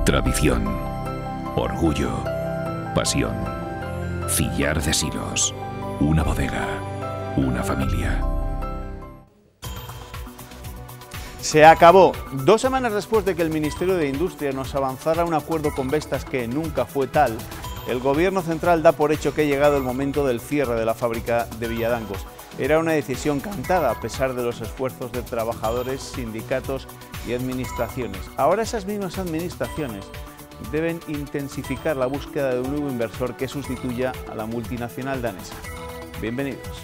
Tradición, orgullo, pasión. Cillar de Silos, una bodega, una familia. Se acabó. 2 semanas después de que el Ministerio de Industria nos avanzara un acuerdo con Vestas que nunca fue tal, el Gobierno central da por hecho que ha llegado el momento del cierre de la fábrica de Villadangos. Era una decisión cantada a pesar de los esfuerzos de trabajadores, sindicatos y administraciones. Ahora esas mismas administraciones deben intensificar la búsqueda de un nuevo inversor que sustituya a la multinacional danesa. Bienvenidos.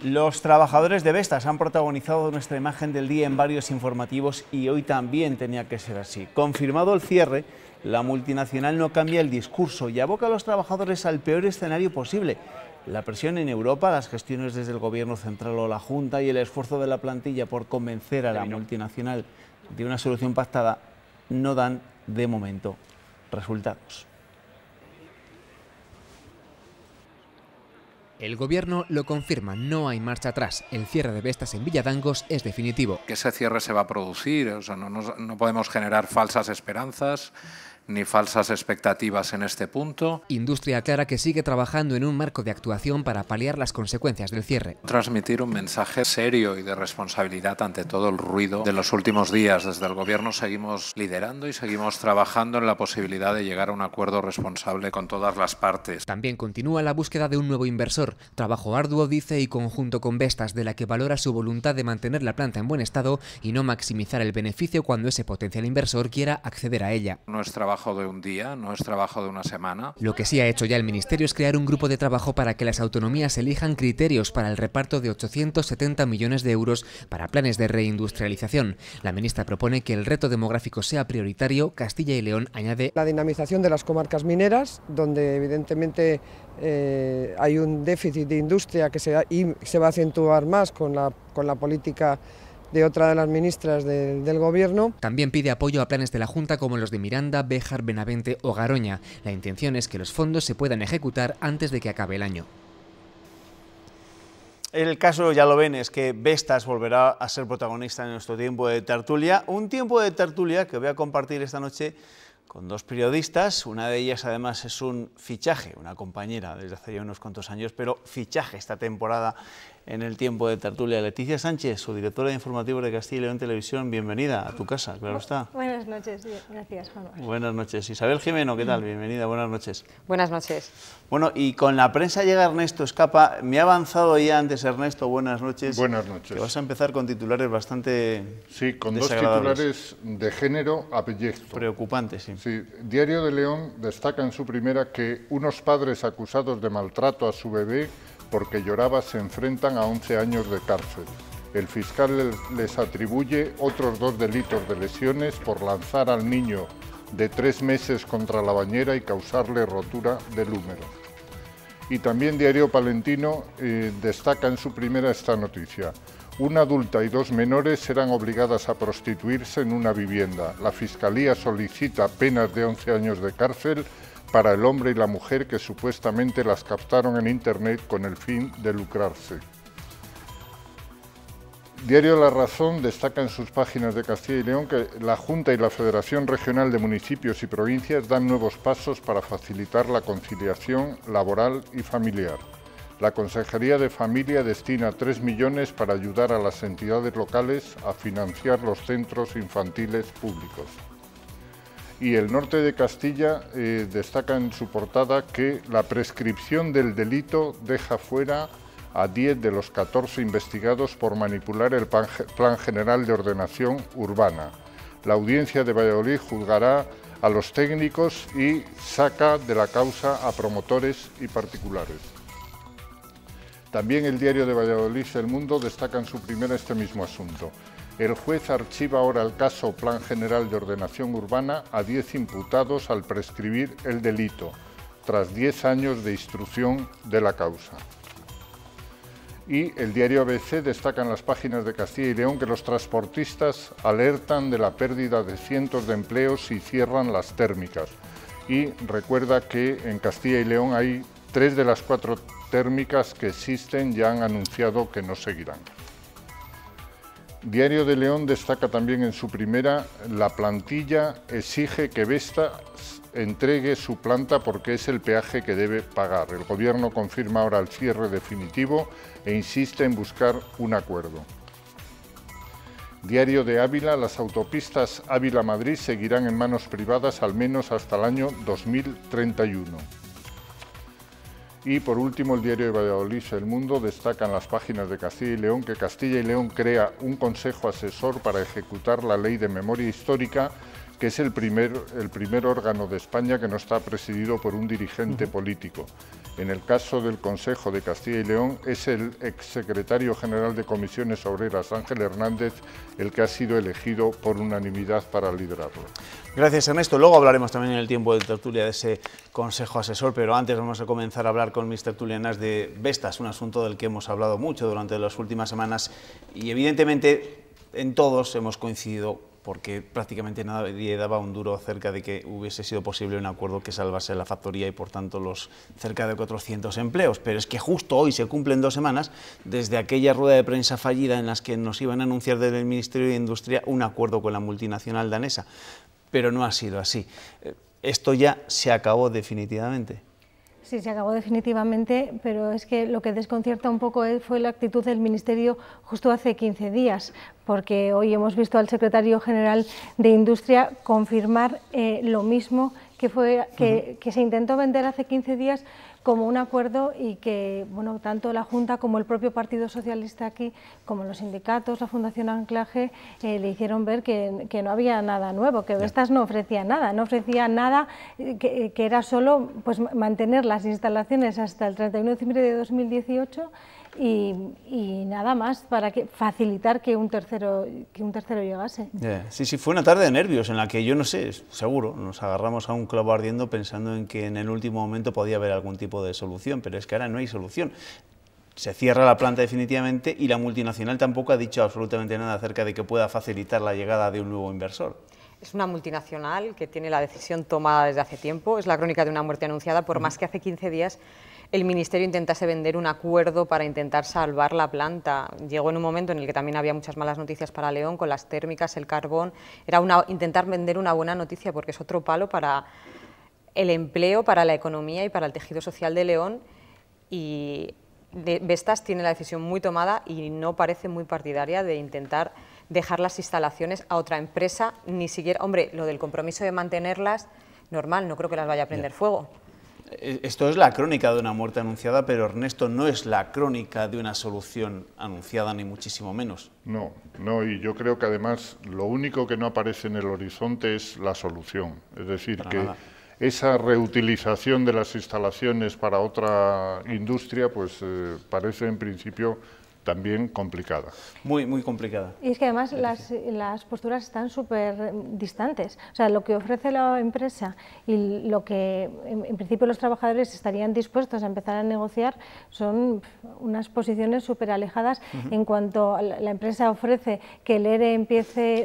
Los trabajadores de Vestas han protagonizado nuestra imagen del día en varios informativos y hoy también tenía que ser así. Confirmado el cierre, la multinacional no cambia el discurso y aboca a los trabajadores al peor escenario posible. La presión en Europa, las gestiones desde el Gobierno central o la Junta y el esfuerzo de la plantilla por convencer a la multinacional de una solución pactada no dan, de momento, resultados. El Gobierno lo confirma, no hay marcha atrás. El cierre de Vestas en Villadangos es definitivo. Que ese cierre se va a producir, o sea, no podemos generar falsas esperanzas ni falsas expectativas en este punto. Industria aclara que sigue trabajando en un marco de actuación para paliar las consecuencias del cierre. Transmitir un mensaje serio y de responsabilidad ante todo el ruido de los últimos días. Desde el Gobierno seguimos liderando y seguimos trabajando en la posibilidad de llegar a un acuerdo responsable con todas las partes. También continúa la búsqueda de un nuevo inversor. Trabajo arduo, dice, y conjunto con Vestas, de la que valora su voluntad de mantener la planta en buen estado y no maximizar el beneficio cuando ese potencial inversor quiera acceder a ella. No es trabajo de un día, no es trabajo de una semana. Lo que sí ha hecho ya el Ministerio es crear un grupo de trabajo para que las autonomías elijan criterios para el reparto de 870 millones de euros para planes de reindustrialización. La ministra propone que el reto demográfico sea prioritario. Castilla y León añade la dinamización de las comarcas mineras, donde evidentemente hay un déficit de industria que se va a acentuar más con la política de otra de las ministras del Gobierno. También pide apoyo a planes de la Junta como los de Miranda, Béjar, Benavente o Garoña. La intención es que los fondos se puedan ejecutar antes de que acabe el año. El caso, ya lo ven, es que Vestas volverá a ser protagonista en nuestro tiempo de tertulia. Un tiempo de tertulia que voy a compartir esta noche con 2 periodistas. Una de ellas además es un fichaje, una compañera desde hace ya unos cuantos años, pero fichaje esta temporada en el tiempo de tertulia. Leticia Sánchez, su directora de informativos de Castilla y León Televisión, bienvenida a tu casa, claro está. Buenas noches, gracias, Juan. Buenas noches. Isabel Jimeno, ¿qué tal? Bienvenida, buenas noches. Buenas noches. Bueno, y con la prensa llega Ernesto Escapa. Me ha avanzado ya antes, Ernesto, buenas noches. Buenas noches. Que vas a empezar con titulares bastante Sí, con 2 titulares de género abyecto. Preocupantes, sí. Sí, Diario de León destaca en su primera que unos padres acusados de maltrato a su bebé porque lloraba se enfrentan a 11 años de cárcel. El fiscal les atribuye otros 2 delitos de lesiones por lanzar al niño de 3 meses contra la bañera y causarle rotura del húmero. Y también Diario Palentino destaca en su primera esta noticia. Una adulta y 2 menores serán obligadas a prostituirse en una vivienda. La Fiscalía solicita penas de 11 años de cárcel para el hombre y la mujer que supuestamente las captaron en Internet con el fin de lucrarse. Diario La Razón destaca en sus páginas de Castilla y León que la Junta y la Federación Regional de Municipios y Provincias dan nuevos pasos para facilitar la conciliación laboral y familiar. La Consejería de Familia destina 3 millones para ayudar a las entidades locales a financiar los centros infantiles públicos. Y El Norte de Castilla destaca en su portada que la prescripción del delito deja fuera a 10 de los 14 investigados por manipular el Plan General de Ordenación Urbana. La Audiencia de Valladolid juzgará a los técnicos y saca de la causa a promotores y particulares. También el Diario de Valladolid, El Mundo, destaca en su primera este mismo asunto. El juez archiva ahora el caso Plan General de Ordenación Urbana a 10 imputados al prescribir el delito, tras 10 años de instrucción de la causa. Y el diario ABC destaca en las páginas de Castilla y León que los transportistas alertan de la pérdida de cientos de empleos si cierran las térmicas. Y recuerda que en Castilla y León hay 3 de las 4 térmicas que existen ya han anunciado que no seguirán. Diario de León destaca también en su primera: la plantilla exige que Vestas entregue su planta porque es el peaje que debe pagar. El Gobierno confirma ahora el cierre definitivo e insiste en buscar un acuerdo. Diario de Ávila: las autopistas Ávila-Madrid seguirán en manos privadas al menos hasta el año 2031. Y por último, el diario de Valladolid, El Mundo, destaca en las páginas de Castilla y León que Castilla y León crea un consejo asesor para ejecutar la Ley de Memoria Histórica, que es el primer órgano de España que no está presidido por un dirigente político. En el caso del Consejo de Castilla y León, es el exsecretario general de Comisiones Obreras, Ángel Hernández, el que ha sido elegido por unanimidad para liderarlo. Gracias, Ernesto. Luego hablaremos también en el tiempo de tertulia de ese consejo asesor, pero antes vamos a comenzar a hablar con mis tertulianas de Vestas, un asunto del que hemos hablado mucho durante las últimas semanas y evidentemente en todos hemos coincidido, porque prácticamente nadie daba un duro acerca de que hubiese sido posible un acuerdo que salvase la factoría y por tanto los cerca de 400 empleos. Pero es que justo hoy se cumplen 2 semanas desde aquella rueda de prensa fallida en las que nos iban a anunciar desde el Ministerio de Industria un acuerdo con la multinacional danesa. Pero no ha sido así. Esto ya se acabó definitivamente. Sí, se acabó definitivamente, pero es que lo que desconcierta un poco fue la actitud del Ministerio justo hace 15 días, porque hoy hemos visto al secretario general de Industria confirmar lo mismo que se intentó vender hace 15 días como un acuerdo y que bueno, tanto la Junta como el propio Partido Socialista aquí, como los sindicatos, la Fundación Anclaje, le hicieron ver que no había nada nuevo, que Vestas no ofrecía nada, que era solo pues, mantener las instalaciones hasta el 31 de diciembre de 2018 y nada más para facilitar que un tercero llegase. Sí, fue una tarde de nervios en la que yo no sé, seguro, nos agarramos a un clavo ardiendo pensando en que en el último momento podía haber algún tipo de solución, pero es que ahora no hay solución. Se cierra la planta definitivamente y la multinacional tampoco ha dicho absolutamente nada acerca de que pueda facilitar la llegada de un nuevo inversor. Es una multinacional que tiene la decisión tomada desde hace tiempo, es la crónica de una muerte anunciada, por más que hace 15 días el Ministerio intentase vender un acuerdo para intentar salvar la planta. Llegó en un momento en el que también había muchas malas noticias para León, con las térmicas, el carbón. Era intentar vender una buena noticia, porque es otro palo para el empleo, para la economía y para el tejido social de León. Y Vestas tiene la decisión muy tomada y no parece muy partidaria de intentar dejar las instalaciones a otra empresa, ni siquiera, hombre, lo del compromiso de mantenerlas, normal, no creo que las vaya a prender fuego. Esto es la crónica de una muerte anunciada, pero Ernesto, no es la crónica de una solución anunciada, ni muchísimo menos. No, y yo creo que además lo único que no aparece en el horizonte es la solución. Es decir, esa reutilización de las instalaciones para otra industria, pues parece en principio también complicada. Muy complicada. Y es que además las posturas están súper distantes. O sea, lo que ofrece la empresa y lo que en principio los trabajadores estarían dispuestos a empezar a negociar son unas posiciones súper alejadas. En cuanto la empresa ofrece que el ERE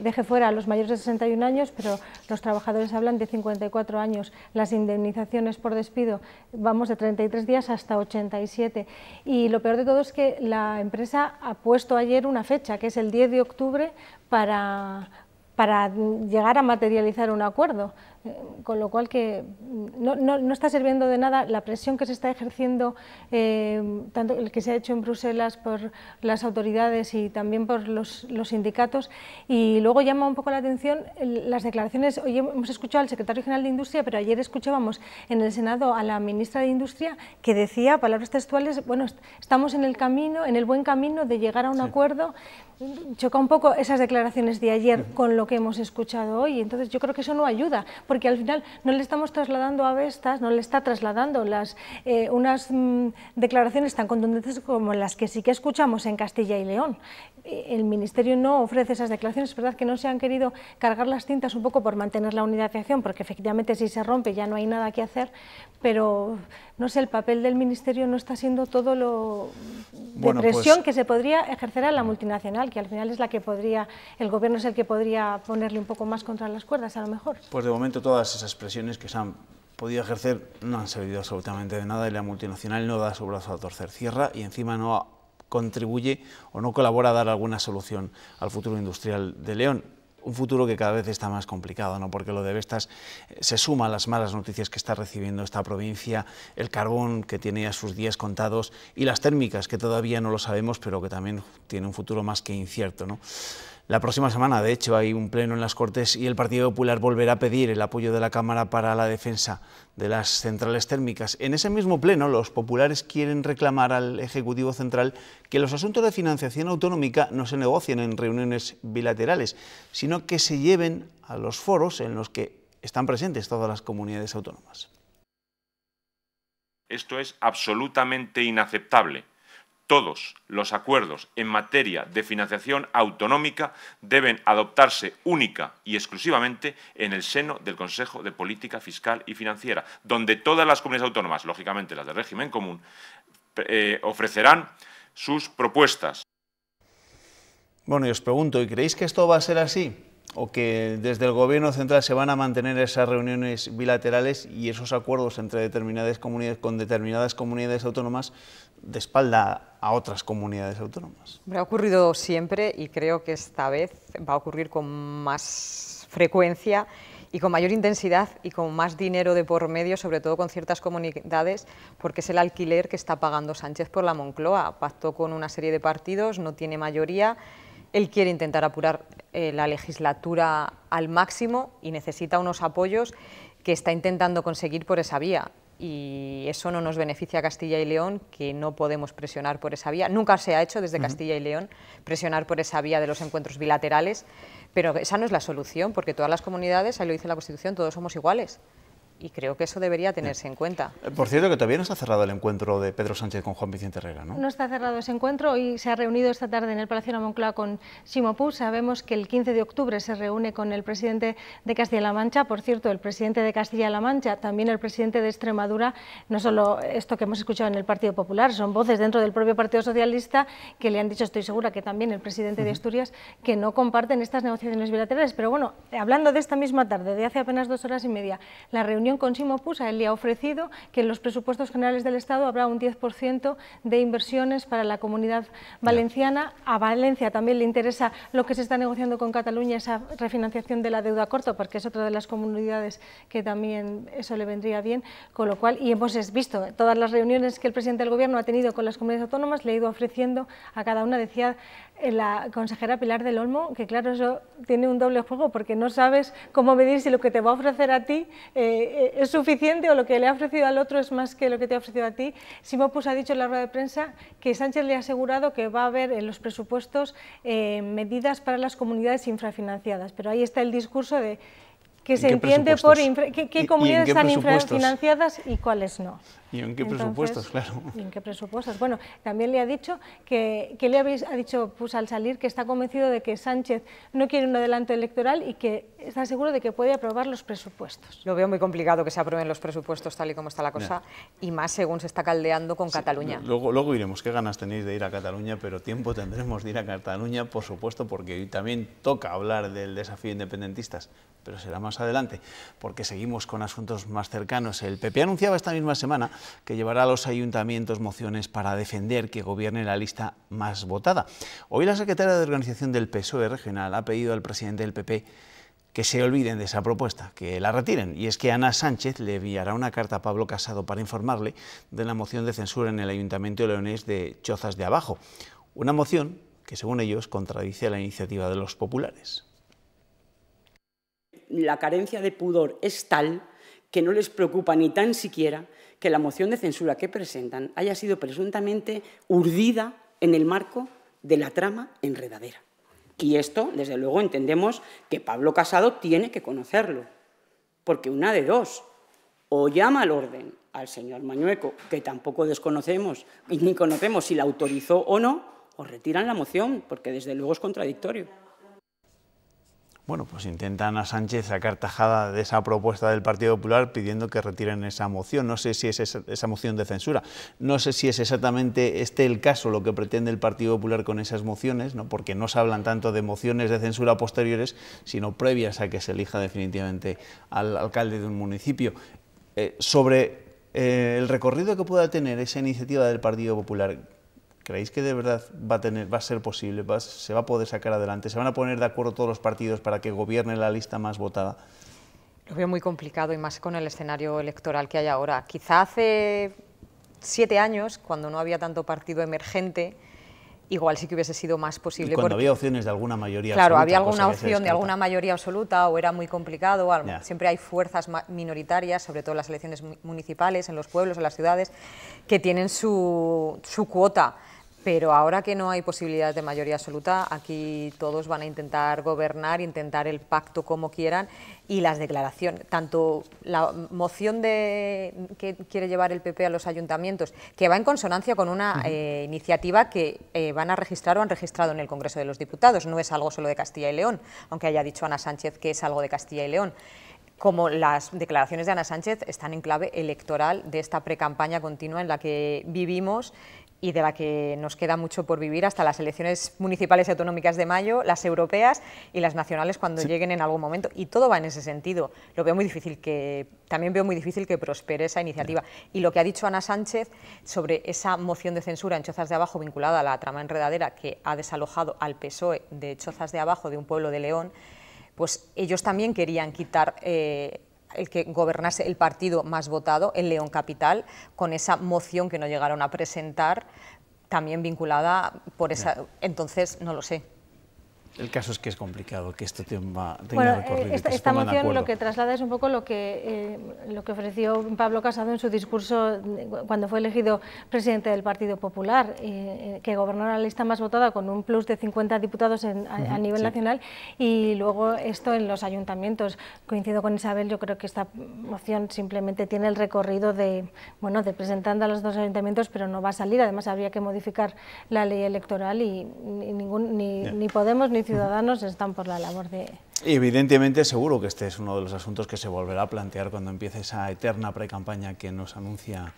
deje fuera a los mayores de 61 años, pero los trabajadores hablan de 54 años. Las indemnizaciones por despido vamos de 33 días hasta 87. Y lo peor de todo es que la empresa ha puesto ayer una fecha, que es el 10 de octubre, para llegar a materializar un acuerdo, con lo cual que no está sirviendo de nada la presión que se está ejerciendo, tanto el que se ha hecho en Bruselas por las autoridades y también por los sindicatos. Y luego llama un poco la atención las declaraciones. Hoy hemos escuchado al secretario general de Industria, pero ayer escuchábamos en el Senado a la ministra de Industria, que decía, palabras textuales, bueno, estamos en el buen camino de llegar a un acuerdo. Choca un poco esas declaraciones de ayer con lo lo que hemos escuchado hoy. Entonces yo creo que eso no ayuda, porque al final no le estamos trasladando a Vestas, no le está trasladando unas declaraciones tan contundentes como las que sí que escuchamos en Castilla y León. El Ministerio no ofrece esas declaraciones, es verdad que no se han querido cargar las tintas un poco por mantener la unidad de acción, porque efectivamente si se rompe ya no hay nada que hacer, pero no sé, el papel del Ministerio no está siendo todo lo de presión que se podría ejercer a la multinacional, que al final es la que podría, el Gobierno es el que podría ponerle un poco más contra las cuerdas a lo mejor. Pues de momento todas esas presiones que se han podido ejercer no han servido absolutamente de nada y la multinacional no da su brazo a torcer, cierra y encima no contribuye o no colabora a dar alguna solución al futuro industrial de León. Un futuro que cada vez está más complicado, ¿no? Porque lo de Vestas se suma a las malas noticias que está recibiendo esta provincia, el carbón que tiene ya sus días contados y las térmicas que todavía no lo sabemos, pero que también tiene un futuro más que incierto, ¿no? La próxima semana, de hecho, hay un pleno en las Cortes y el Partido Popular volverá a pedir el apoyo de la Cámara para la defensa de las centrales térmicas. En ese mismo pleno, los populares quieren reclamar al Ejecutivo Central que los asuntos de financiación autonómica no se negocien en reuniones bilaterales, sino que se lleven a los foros en los que están presentes todas las comunidades autónomas. Esto es absolutamente inaceptable. Todos los acuerdos en materia de financiación autonómica deben adoptarse única y exclusivamente en el seno del Consejo de Política Fiscal y Financiera, donde todas las comunidades autónomas, lógicamente las de régimen común, ofrecerán sus propuestas. Bueno, y os pregunto, ¿y creéis que esto va a ser así? ¿O que desde el Gobierno central se van a mantener esas reuniones bilaterales y esos acuerdos entre determinadas comunidades con determinadas comunidades autónomas de espalda a otras comunidades autónomas? Ha ocurrido siempre y creo que esta vez va a ocurrir con más frecuencia y con mayor intensidad y con más dinero de por medio, sobre todo con ciertas comunidades, porque es el alquiler que está pagando Sánchez por la Moncloa. Pactó con una serie de partidos, no tiene mayoría. Él quiere intentar apurar la legislatura al máximo y necesita unos apoyos que está intentando conseguir por esa vía. Y eso no nos beneficia a Castilla y León, que no podemos presionar por esa vía. Nunca se ha hecho desde Castilla y León presionar por esa vía de los encuentros bilaterales, pero esa no es la solución, porque todas las comunidades, ahí lo dice la Constitución, todos somos iguales. Y creo que eso debería tenerse en cuenta. Por cierto, que todavía no está cerrado el encuentro de Pedro Sánchez con Juan Vicente Herrera, ¿no? No está cerrado ese encuentro y se ha reunido esta tarde en el Palacio de la Moncloa con Ximo Puig. Sabemos que el 15 de octubre se reúne con el presidente de Castilla-La Mancha. Por cierto, el presidente de Castilla-La Mancha, también el presidente de Extremadura, no solo esto que hemos escuchado en el Partido Popular, son voces dentro del propio Partido Socialista que le han dicho, estoy segura que también el presidente de Asturias, que no comparten estas negociaciones bilaterales. Pero bueno, hablando de esta misma tarde, de hace apenas 2 horas y media, la reunión con Ximo Puig, él le ha ofrecido que en los presupuestos generales del Estado habrá un 10% de inversiones para la Comunidad Valenciana. A Valencia también le interesa lo que se está negociando con Cataluña, esa refinanciación de la deuda a corto, porque es otra de las comunidades que también eso le vendría bien, con lo cual, y hemos visto todas las reuniones que el presidente del Gobierno ha tenido con las comunidades autónomas, le ha ido ofreciendo a cada una, decía la consejera Pilar del Olmo, que claro, eso tiene un doble juego, porque no sabes cómo medir si lo que te va a ofrecer a ti es suficiente o lo que le ha ofrecido al otro es más que lo que te ha ofrecido a ti. Ximo Puig ha dicho en la rueda de prensa que Sánchez le ha asegurado que va a haber en los presupuestos medidas para las comunidades infrafinanciadas, pero ahí está el discurso de que se entiende por qué comunidades están infrafinanciadas y cuáles no. ¿Y en qué presupuestos? Claro. ¿Y en qué presupuestos? Bueno, también le ha dicho que ha dicho pues, al salir que está convencido de que Sánchez no quiere un adelanto electoral y que está seguro de que puede aprobar los presupuestos. Lo veo muy complicado que se aprueben los presupuestos tal y como está la cosa, y más según se está caldeando con Cataluña. Luego iremos, qué ganas tenéis de ir a Cataluña, pero tiempo tendremos de ir a Cataluña, por supuesto, porque hoy también toca hablar del desafío independentistas, pero será más adelante, porque seguimos con asuntos más cercanos. El PP anunciaba esta misma semana que llevará a los ayuntamientos mociones para defender que gobierne la lista más votada. Hoy la secretaria de Organización del PSOE regional ha pedido al presidente del PP que se olviden de esa propuesta, que la retiren, y es que Ana Sánchez le enviará una carta a Pablo Casado para informarle de la moción de censura en el Ayuntamiento leonés de Chozas de Abajo, una moción que, según ellos, contradice a la iniciativa de los populares. La carencia de pudor es tal que no les preocupa ni tan siquiera que la moción de censura que presentan haya sido presuntamente urdida en el marco de la trama enredadera. Y esto, desde luego, entendemos que Pablo Casado tiene que conocerlo, porque una de dos, o llama al orden al señor Mañueco, que tampoco desconocemos ni conocemos si la autorizó o no, o retiran la moción, porque desde luego es contradictorio. Bueno, pues intenta Ana Sánchez sacar tajada de esa propuesta del Partido Popular pidiendo que retiren esa moción. No sé si es esa moción de censura. No sé si es exactamente el caso lo que pretende el Partido Popular con esas mociones, ¿no? Porque no se hablan tanto de mociones de censura posteriores, sino previas a que se elija definitivamente al alcalde de un municipio. Sobre el recorrido que pueda tener esa iniciativa del Partido Popular, ¿creéis que de verdad va a ser posible, se va a poder sacar adelante? ¿Se van a poner de acuerdo todos los partidos para que gobierne la lista más votada? Lo veo muy complicado y más con el escenario electoral que hay ahora. Quizá hace 7 años, cuando no había tanto partido emergente, igual sí que hubiese sido más posible. Y cuando había opciones de alguna mayoría absoluta. Claro, había alguna opción de alguna mayoría absoluta o era muy complicado. Siempre hay fuerzas minoritarias, sobre todo en las elecciones municipales, en los pueblos, en las ciudades, que tienen su cuota. Pero ahora que no hay posibilidades de mayoría absoluta, aquí todos van a intentar gobernar, intentar el pacto como quieran, y las declaraciones, tanto la moción que quiere llevar el PP a los ayuntamientos, que va en consonancia con una iniciativa que van a registrar o han registrado en el Congreso de los Diputados, no es algo solo de Castilla y León, aunque haya dicho Ana Sánchez que es algo de Castilla y León. Como las declaraciones de Ana Sánchez están en clave electoral de esta precampaña continua en la que vivimos y de la que nos queda mucho por vivir hasta las elecciones municipales y autonómicas de mayo, las europeas y las nacionales cuando lleguen en algún momento. Y todo va en ese sentido. Lo veo muy difícil también veo muy difícil que prospere esa iniciativa. Y lo que ha dicho Ana Sánchez sobre esa moción de censura en Chozas de Abajo vinculada a la trama enredadera que ha desalojado al PSOE de Chozas de Abajo, de un pueblo de León, pues ellos también querían quitar el que gobernase el partido más votado, el León Capital, con esa moción que no llegaron a presentar, también vinculada por esa... Entonces, no lo sé. El caso es que es complicado, que este tema tenga bueno, recorrido. Esta moción lo que traslada es un poco lo que ofreció Pablo Casado en su discurso cuando fue elegido presidente del Partido Popular, que gobernó la lista más votada con un plus de 50 diputados a nivel nacional, y luego esto en los ayuntamientos. Coincido con Isabel, yo creo que esta moción simplemente tiene el recorrido de presentando a los dos ayuntamientos, pero no va a salir. Además habría que modificar la ley electoral y ni Podemos ni Ciudadanos están por la labor de... Y evidentemente seguro que este es uno de los asuntos que se volverá a plantear cuando empiece esa eterna precampaña que nos anuncia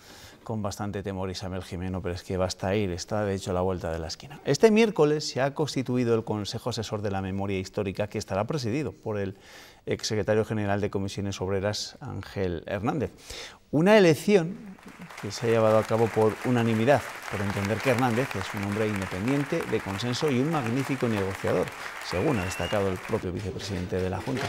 con bastante temor Isabel Gimeno, pero es que basta ir, está de hecho a la vuelta de la esquina. Este miércoles se ha constituido el Consejo Asesor de la Memoria Histórica, que estará presidido por el exsecretario general de Comisiones Obreras, Ángel Hernández. Una elección que se ha llevado a cabo por unanimidad, por entender que Hernández es un hombre independiente, de consenso y un magnífico negociador, según ha destacado el propio vicepresidente de la Junta.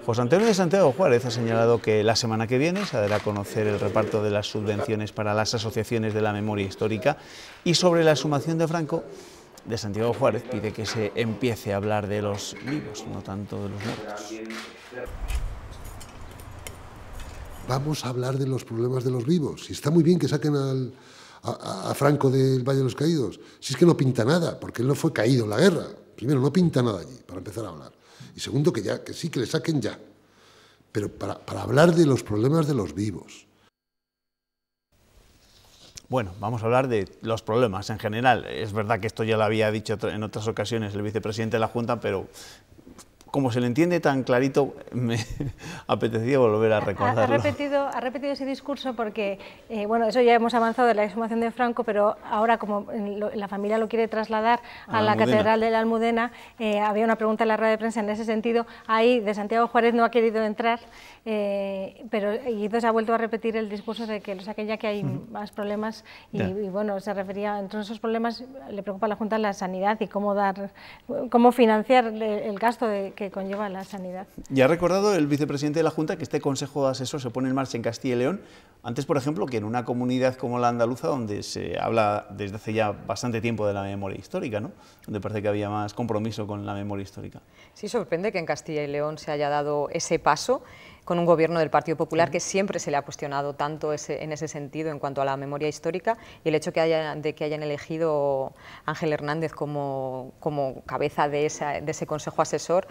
José Antonio de Santiago Juárez ha señalado que la semana que viene se dará a conocer el reparto de las subvenciones para las asociaciones de la memoria histórica, y sobre la exhumación de Franco, de Santiago Juárez pide que se empiece a hablar de los vivos, no tanto de los muertos. Vamos a hablar de los problemas de los vivos. Y está muy bien que saquen a Franco del Valle de los Caídos. Si es que no pinta nada, porque él no fue caído en la guerra. Primero, no pinta nada allí, para empezar a hablar. Y segundo, que sí, que le saquen ya. Pero para hablar de los problemas de los vivos. Bueno, vamos a hablar de los problemas en general. Es verdad que esto ya lo había dicho en otras ocasiones el vicepresidente de la Junta, pero como se le entiende tan clarito, me apetecía volver a recordarlo. Ha repetido ese discurso porque, bueno, eso ya hemos avanzado de la exhumación de Franco, pero ahora como la familia lo quiere trasladar a la Catedral de la Almudena, había una pregunta en la rueda de prensa en ese sentido. Ahí de Santiago Juárez no ha querido entrar, pero Guido se ha vuelto a repetir el discurso de que lo saquen ya que hay más problemas y bueno, se refería, entre esos problemas le preocupa a la Junta la sanidad y cómo financiar el gasto que conlleva la sanidad. Ya ha recordado el vicepresidente de la Junta que este Consejo Asesor se pone en marcha en Castilla y León, antes, por ejemplo, que en una comunidad como la andaluza, donde se habla desde hace ya bastante tiempo de la memoria histórica, ¿no? Donde parece que había más compromiso con la memoria histórica. Sí, sorprende que en Castilla y León se haya dado ese paso. con un gobierno del Partido Popular que siempre se le ha cuestionado tanto en ese sentido en cuanto a la memoria histórica, y el hecho de que hayan elegido a Ángel Hernández como cabeza de ese consejo asesor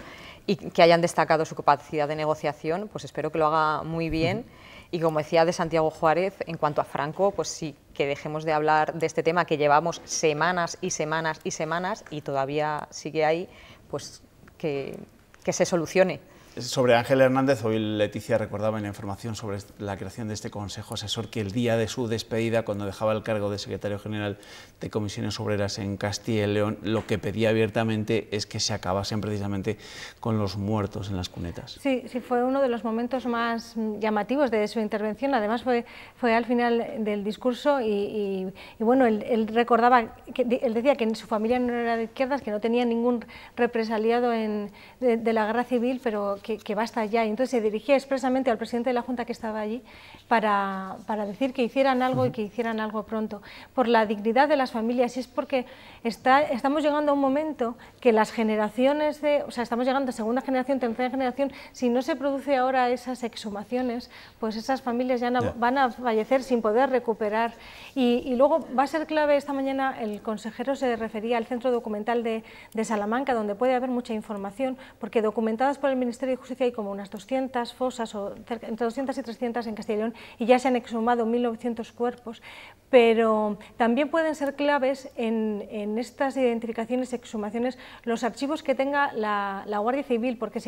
y que hayan destacado su capacidad de negociación, pues espero que lo haga muy bien. Y como decía de Santiago Juárez, en cuanto a Franco, pues sí, que dejemos de hablar de este tema que llevamos semanas y semanas y semanas y todavía sigue ahí, pues que se solucione. Sobre Ángel Hernández, hoy Leticia recordaba en la información sobre la creación de este Consejo Asesor que el día de su despedida, cuando dejaba el cargo de secretario general de Comisiones Obreras en Castilla y León, lo que pedía abiertamente es que se acabasen precisamente con los muertos en las cunetas. Sí, fue uno de los momentos más llamativos de su intervención. Además fue al final del discurso y bueno, él recordaba, él decía que su familia no era de izquierdas, que no tenía ningún represaliado de la guerra civil, pero que basta ya. Y entonces se dirigía expresamente al presidente de la Junta que estaba allí para decir que hicieran algo y que hicieran algo pronto, por la dignidad de las familias. Y es porque estamos llegando a un momento que las generaciones estamos llegando a segunda generación, tercera generación, si no se produce ahora esas exhumaciones, pues esas familias ya van a fallecer sin poder recuperar. Y luego va a ser clave, esta mañana el consejero se refería al Centro Documental de Salamanca, donde puede haber mucha información, porque documentadas por el Ministerio de Justicia hay como unas 200 fosas, o entre 200 y 300 en Castilla y León, y ya se han exhumado 1.900 cuerpos, pero también pueden ser claves en estas identificaciones y exhumaciones los archivos que tenga la Guardia Civil, porque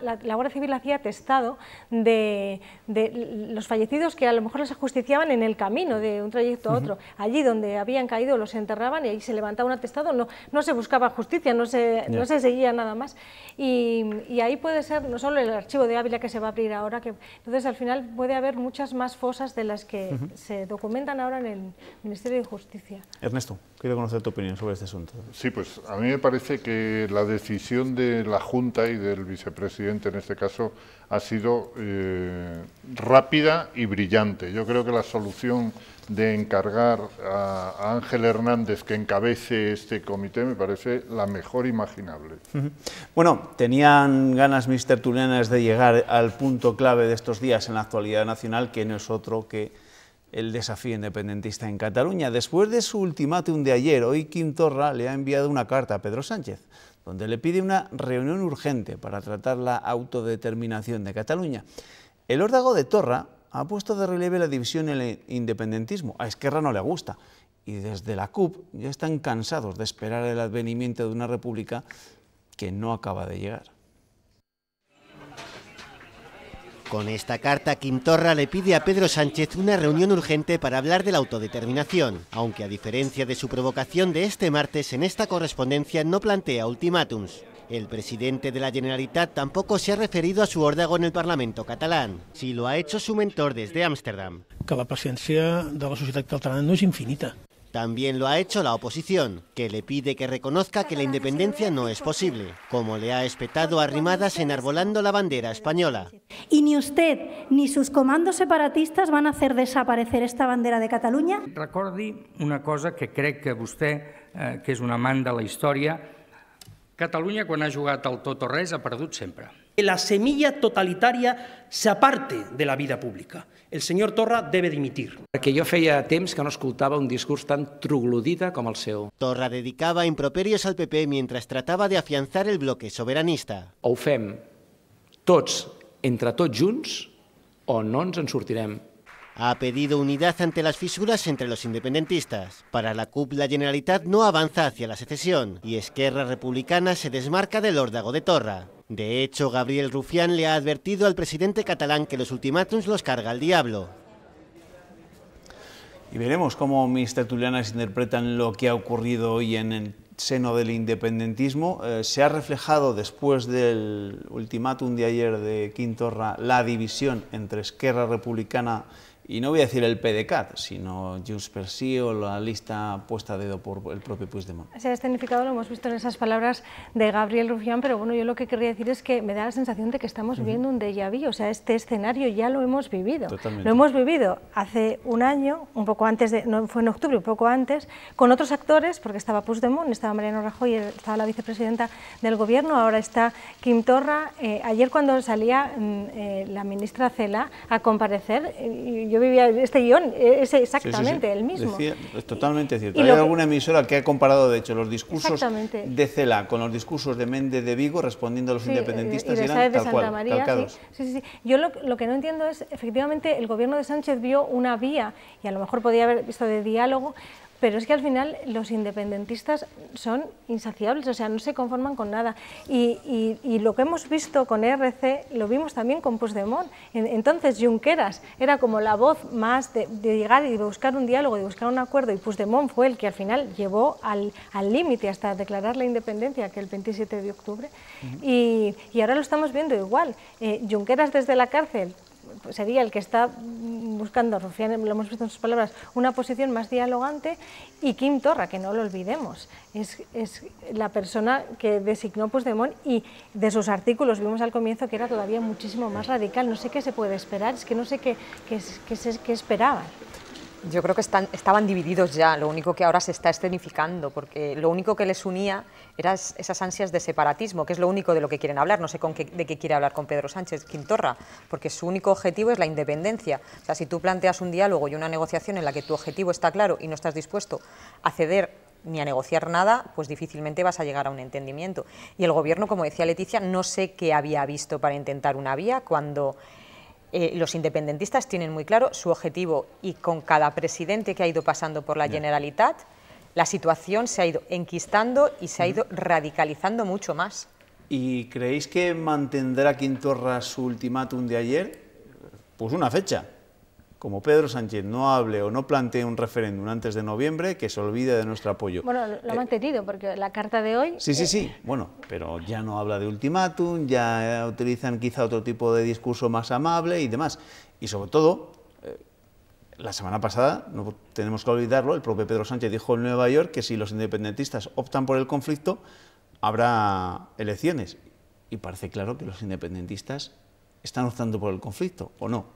la Guardia Civil hacía atestado de los fallecidos que a lo mejor les ajusticiaban en el camino de un trayecto a otro. Allí donde habían caído los enterraban y ahí se levantaba un atestado, no se buscaba justicia, no se seguía nada más. Y ahí puede ser no solo el archivo de Ávila que se va a abrir ahora, entonces al final puede haber muchas más fosas de las que se documentan ahora en el Ministerio de Justicia. Ernesto, quiero conocer tu opinión sobre este asunto. Sí, pues a mí me parece que la decisión de la Junta y del vicepresidente en este caso ha sido rápida y brillante. Yo creo que la solución de encargar a Ángel Hernández que encabece este comité me parece la mejor imaginable. Bueno, tenían ganas mis tertulianas de llegar al punto clave de estos días en la actualidad nacional, que no es otro que el desafío independentista en Cataluña. Después de su ultimátum de ayer, hoy Quim Torra le ha enviado una carta a Pedro Sánchez, donde le pide una reunión urgente para tratar la autodeterminación de Cataluña. El órdago de Torra ha puesto de relieve la división en el independentismo. A Esquerra no le gusta y desde la CUP ya están cansados de esperar el advenimiento de una república que no acaba de llegar. Con esta carta, Quim Torra le pide a Pedro Sánchez una reunión urgente para hablar de la autodeterminación, aunque a diferencia de su provocación de este martes, en esta correspondencia no plantea ultimátums. El presidente de la Generalitat tampoco se ha referido a su órdago en el Parlamento catalán. Sí lo ha hecho su mentor desde Ámsterdam. Que la paciència de la societat catalana no és infinita. También lo ha hecho la oposición, que le pide que reconozca que la independencia no es posible, como le ha espetado Arrimadas enarbolando la bandera española. Y ni usted ni sus comandos separatistas van a hacer desaparecer esta bandera de Catalunya. Recordi una cosa que crec que vostè, que és un amant de la història, Catalunya, quan ha jugat al tot o res, ha perdut sempre. La semilla totalitaria se aparte de la vida pública. El señor Torra debe dimitir. Perquè jo feia temps que no escoltava un discurs tan troglodita com el seu. Torra dedicaba improperios al PP mientras trataba de afianzar el bloque soberanista. O ho fem tots, entre tots junts, o no ens en sortirem. Ha pedido unidad ante las fisuras entre los independentistas. Para la CUP, la Generalitat no avanza hacia la secesión y Esquerra Republicana se desmarca del órdago de Torra. De hecho, Gabriel Rufián le ha advertido al presidente catalán que los ultimátums los carga el diablo. Y veremos cómo mis tertulianas interpretan lo que ha ocurrido hoy en el seno del independentismo. Se ha reflejado después del ultimátum de ayer de Quim Torra la división entre Esquerra Republicana y no voy a decir el PDeCAT, sino Junts per Sí o la lista puesta a dedo por el propio Puigdemont. Se ha escenificado, lo hemos visto en esas palabras de Gabriel Rufián, pero bueno, yo lo que querría decir es que me da la sensación de que estamos viviendo un déjà vu, o sea, este escenario ya lo hemos vivido. Totalmente. Lo hemos vivido hace un año, un poco antes, no fue en octubre, un poco antes, con otros actores, porque estaba Puigdemont, estaba Mariano Rajoy, estaba la vicepresidenta del Gobierno, ahora está Quim Torra. Ayer cuando salía la ministra Celaá a comparecer, yo vivía este guión, es exactamente el mismo. Decía, es totalmente cierto. Y Hay alguna emisora que ha comparado, de hecho, los discursos de Celaá con los discursos de Méndez de Vigo respondiendo a los independentistas, y eran tal cual, calcados. Sí. Yo lo que no entiendo es, efectivamente, el Gobierno de Sánchez vio una vía, y a lo mejor podía haber visto de diálogo, pero es que al final los independentistas son insaciables, o sea, no se conforman con nada. Y lo que hemos visto con ERC lo vimos también con Puigdemont. Entonces Junqueras era como la voz más de llegar y de buscar un diálogo, de buscar un acuerdo, y Puigdemont fue el que al final llevó al límite hasta declarar la independencia, que el 27 de octubre. Y ahora lo estamos viendo igual. Junqueras desde la cárcel sería el que está buscando, Rufián, lo hemos visto en sus palabras, una posición más dialogante, y Quim Torra, que no lo olvidemos, es la persona que designó Puigdemont, y de sus artículos vimos al comienzo que era todavía muchísimo más radical. No sé qué se puede esperar, es que no sé qué esperaban. Yo creo que estaban divididos ya, lo único que ahora se está escenificando, porque lo único que les unía eran esas ansias de separatismo, que es lo único de lo que quieren hablar. No sé de qué quiere hablar con Pedro Sánchez Quim Torra, porque su único objetivo es la independencia. O sea, si tú planteas un diálogo y una negociación en la que tu objetivo está claro y no estás dispuesto a ceder ni a negociar nada, pues difícilmente vas a llegar a un entendimiento. Y el Gobierno, como decía Leticia, no sé qué había visto para intentar una vía cuando... los independentistas tienen muy claro su objetivo, y con cada presidente que ha ido pasando por la Generalitat, la situación se ha ido enquistando y se ha ido radicalizando mucho más. ¿Y creéis que mantendrá Quim Torra su ultimátum de ayer? Pues una fecha. Como Pedro Sánchez no hable o no plantee un referéndum antes de noviembre, que se olvide de nuestro apoyo. Bueno, lo ha mantenido, porque la carta de hoy... Sí, bueno, pero ya no habla de ultimátum, ya utilizan quizá otro tipo de discurso más amable y demás. Y sobre todo, la semana pasada, no tenemos que olvidarlo, el propio Pedro Sánchez dijo en Nueva York que si los independentistas optan por el conflicto, habrá elecciones. Y parece claro que los independentistas están optando por el conflicto, ¿o no?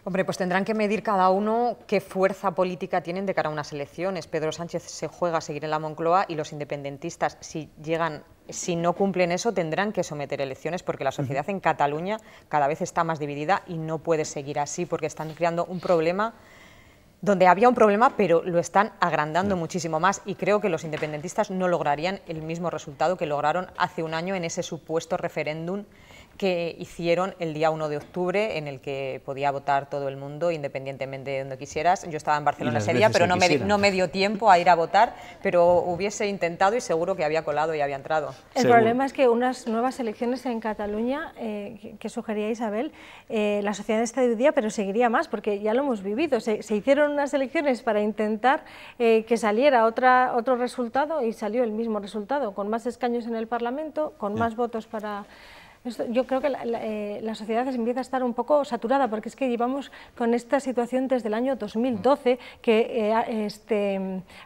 Hombre, pues tendrán que medir cada uno qué fuerza política tienen de cara a unas elecciones. Pedro Sánchez se juega a seguir en la Moncloa, y los independentistas, si no cumplen eso, tendrán que someter elecciones, porque la sociedad en Cataluña cada vez está más dividida y no puede seguir así, porque están creando un problema donde había un problema, pero lo están agrandando muchísimo más, y creo que los independentistas no lograrían el mismo resultado que lograron hace un año en ese supuesto referéndum que hicieron el día 1 de octubre, en el que podía votar todo el mundo independientemente de donde quisieras. Yo estaba en Barcelona ese día, pero no me dio tiempo a ir a votar, pero hubiese intentado y seguro que había colado y había entrado. El problema es que unas nuevas elecciones en Cataluña, que sugería Isabel, la sociedad está dividida, pero seguiría más, porque ya lo hemos vivido. Se hicieron unas elecciones para intentar que saliera otro resultado, y salió el mismo resultado, con más escaños en el Parlamento, con más votos para... Yo creo que la sociedad empieza a estar un poco saturada, porque es que llevamos con esta situación desde el año 2012, que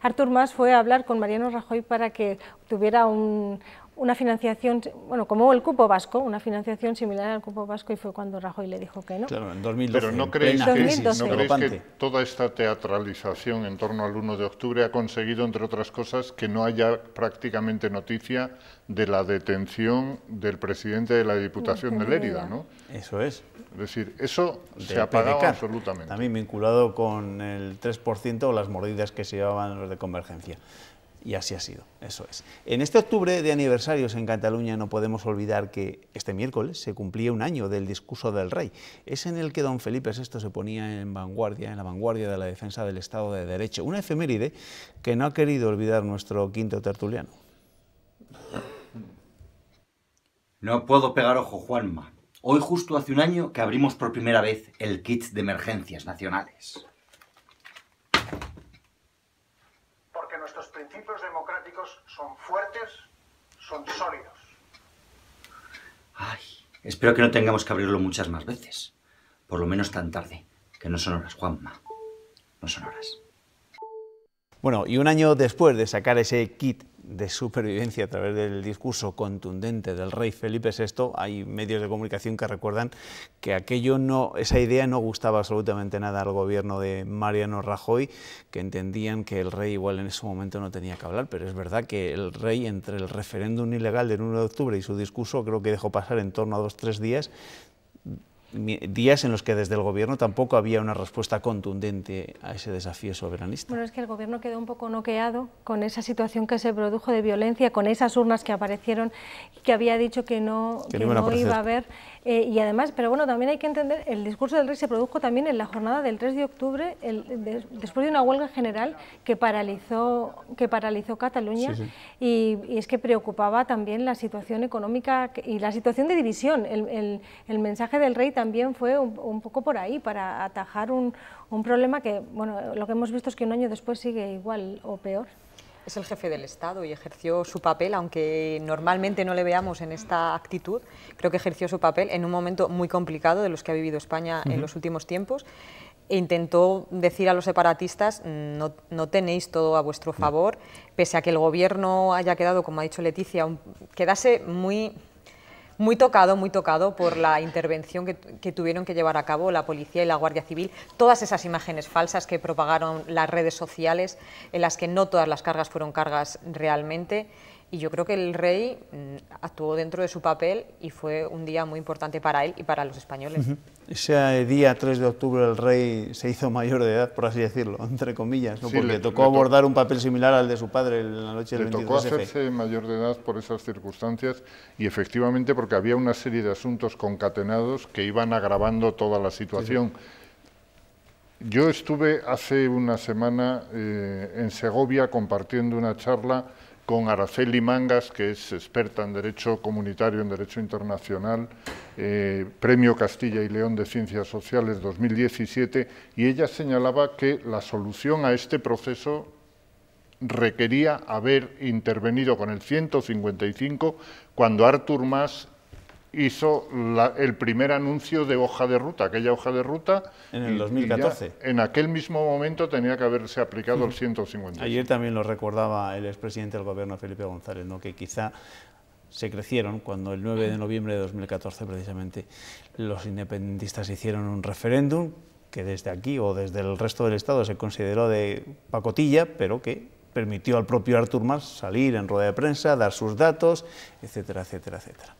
Artur Mas fue a hablar con Mariano Rajoy para que tuviera una financiación, bueno, como el cupo vasco, una financiación similar al cupo vasco, y fue cuando Rajoy le dijo que no. Claro, en 2012. Pero ¿no creéis que toda esta teatralización en torno al 1 de octubre ha conseguido, entre otras cosas, que no haya prácticamente noticia de la detención del presidente de la Diputación de Lérida, ¿no? Eso es. Es decir, eso se ha apagado absolutamente. También vinculado con el 3% o las mordidas que se llevaban los de Convergencia. Y así ha sido, eso es. En este octubre de aniversarios en Cataluña no podemos olvidar que este miércoles se cumplía un año del discurso del rey. Es en el que don Felipe VI se ponía en la vanguardia de la defensa del Estado de Derecho. Una efeméride que no ha querido olvidar nuestro quinto tertuliano. No puedo pegar ojo, Juanma. Hoy justo hace un año que abrimos por primera vez el kit de emergencias nacionales. Porque nuestros principios democráticos son fuertes, son sólidos. Ay, espero que no tengamos que abrirlo muchas más veces. Por lo menos tan tarde. Que no son horas, Juanma. No son horas. Bueno, y un año después de sacar ese kit de supervivencia a través del discurso contundente del rey Felipe VI, hay medios de comunicación que recuerdan que esa idea no gustaba absolutamente nada al gobierno de Mariano Rajoy, que entendían que el rey igual en ese momento no tenía que hablar, pero es verdad que el rey, entre el referéndum ilegal del 1 de octubre y su discurso, creo que dejó pasar en torno a 2 o 3 días en los que desde el gobierno tampoco había una respuesta contundente a ese desafío soberanista. Bueno, es que el gobierno quedó un poco noqueado con esa situación que se produjo de violencia, con esas urnas que aparecieron, que había dicho que no iba a haber. Y además, pero bueno, también hay que entender, el discurso del rey se produjo también en la jornada del 3 de octubre, después de una huelga general que paralizó Cataluña. Sí, sí. Y es que preocupaba también la situación económica y la situación de división. El mensaje del rey también fue un poco por ahí, para atajar un problema que, bueno, lo que hemos visto es que un año después sigue igual o peor. Es el jefe del Estado y ejerció su papel, aunque normalmente no le veamos en esta actitud, creo que ejerció su papel en un momento muy complicado de los que ha vivido España en los últimos tiempos, e intentó decir a los separatistas, no tenéis todo a vuestro favor, pese a que el gobierno haya quedado, como ha dicho Leticia, quedase muy tocado por la intervención que tuvieron que llevar a cabo la policía y la Guardia Civil, todas esas imágenes falsas que propagaron las redes sociales, en las que no todas las cargas fueron cargas realmente, y yo creo que el rey actuó dentro de su papel y fue un día muy importante para él y para los españoles. Ese día 3 de octubre el rey se hizo mayor de edad, por así decirlo, entre comillas, ¿no? Sí, porque le tocó abordar un papel similar al de su padre en la noche del 23F. Le tocó hacerse mayor de edad por esas circunstancias y efectivamente porque había una serie de asuntos concatenados que iban agravando toda la situación. Sí, sí. Yo estuve hace una semana en Segovia compartiendo una charla con Araceli Mangas, que es experta en Derecho Comunitario, en Derecho Internacional, Premio Castilla y León de Ciencias Sociales 2017, y ella señalaba que la solución a este proceso requería haber intervenido con el 155 cuando Artur Mas hizo el primer anuncio de hoja de ruta, aquella hoja de ruta. En el 2014. En aquel mismo momento tenía que haberse aplicado el 155. Ayer también lo recordaba el expresidente del gobierno, Felipe González, ¿no? Que quizá se crecieron cuando el 9 de noviembre de 2014 precisamente los independentistas hicieron un referéndum que desde aquí o desde el resto del Estado se consideró de pacotilla, pero que permitió al propio Artur Mas salir en rueda de prensa, dar sus datos, etcétera, etcétera, etcétera.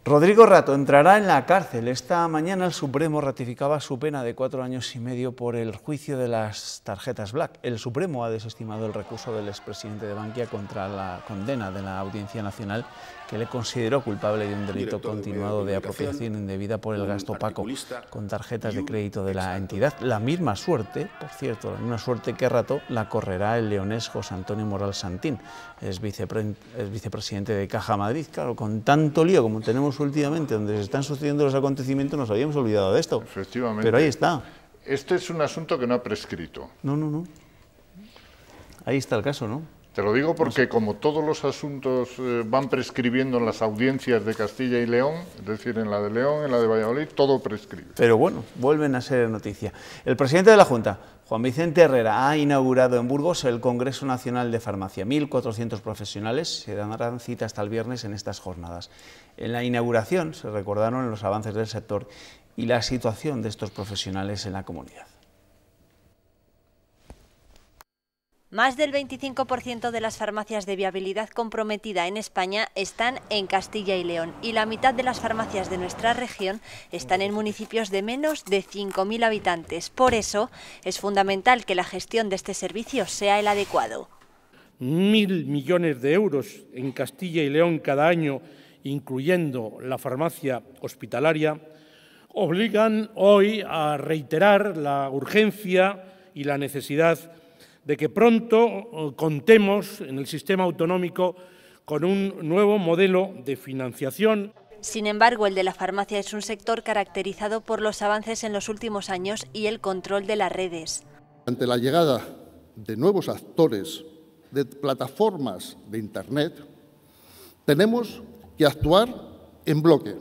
Rodrigo Rato entrará en la cárcel. Esta mañana el Supremo ratificaba su pena de 4 años y medio por el juicio de las tarjetas Black. El Supremo ha desestimado el recurso del expresidente de Bankia contra la condena de la Audiencia Nacional, que le consideró culpable de un delito continuado de apropiación indebida por el gasto opaco con tarjetas de crédito de la entidad. La misma suerte, por cierto, la misma suerte que Rato la correrá el leonés José Antonio Moral Santín, es vicepresidente de Caja Madrid. Claro, con tanto lío como tenemos últimamente, donde se están sucediendo los acontecimientos, nos habíamos olvidado de esto. Efectivamente. Pero ahí está. Este es un asunto que no ha prescrito. No. Ahí está el caso, ¿no? Te lo digo porque como todos los asuntos van prescribiendo en las audiencias de Castilla y León, es decir, en la de León, en la de Valladolid, todo prescribe. Pero bueno, vuelven a ser noticia. El presidente de la Junta, Juan Vicente Herrera, ha inaugurado en Burgos el Congreso Nacional de Farmacia. 1.400 profesionales se darán cita hasta el viernes en estas jornadas. En la inauguración se recordaron los avances del sector y la situación de estos profesionales en la comunidad. Más del 25% de las farmacias de viabilidad comprometida en España están en Castilla y León y la mitad de las farmacias de nuestra región están en municipios de menos de 5.000 habitantes. Por eso es fundamental que la gestión de este servicio sea el adecuado. 1.000 millones de euros en Castilla y León cada año, incluyendo la farmacia hospitalaria, obligan hoy a reiterar la urgencia y la necesidad de que pronto contemos en el sistema autonómico con un nuevo modelo de financiación. Sin embargo, el de la farmacia es un sector caracterizado por los avances en los últimos años y el control de las redes. Ante la llegada de nuevos actores, de plataformas de Internet, tenemos que actuar en bloque.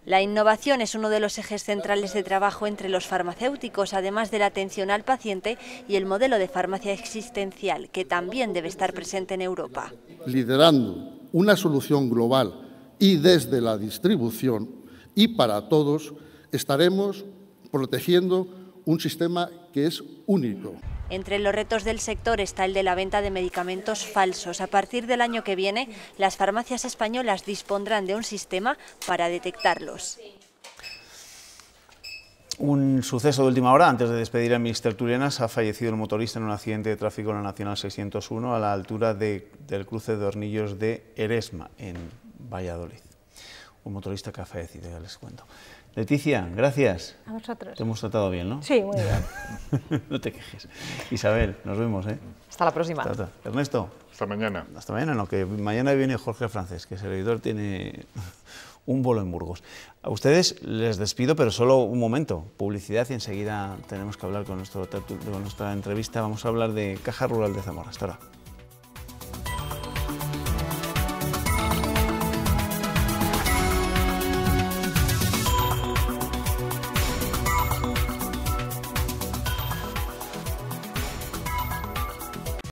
La innovación es uno de los ejes centrales de trabajo entre los farmacéuticos, además de la atención al paciente y el modelo de farmacia existencial, que también debe estar presente en Europa. Liderando una solución global y desde la distribución y para todos, estaremos protegiendo un sistema que es único. Entre los retos del sector está el de la venta de medicamentos falsos. A partir del año que viene, las farmacias españolas dispondrán de un sistema para detectarlos. Un suceso de última hora. Antes de despedir a mis tertulianas, ha fallecido el motorista en un accidente de tráfico en la Nacional 601 a la altura del cruce de Hornillos de Eresma, en Valladolid. Un motorista que ha fallecido, ya les cuento. Leticia, gracias. A vosotros. Te hemos tratado bien, ¿no? Sí, muy bien. No te quejes. Isabel, nos vemos, ¿eh? Hasta la próxima. Ernesto. Hasta mañana. Hasta mañana, no, que mañana viene Jorge Francés, que el servidor tiene un vuelo en Burgos. A ustedes les despido, pero solo un momento. Publicidad y enseguida tenemos que hablar con nuestra entrevista. Vamos a hablar de Caja Rural de Zamora. Hasta ahora.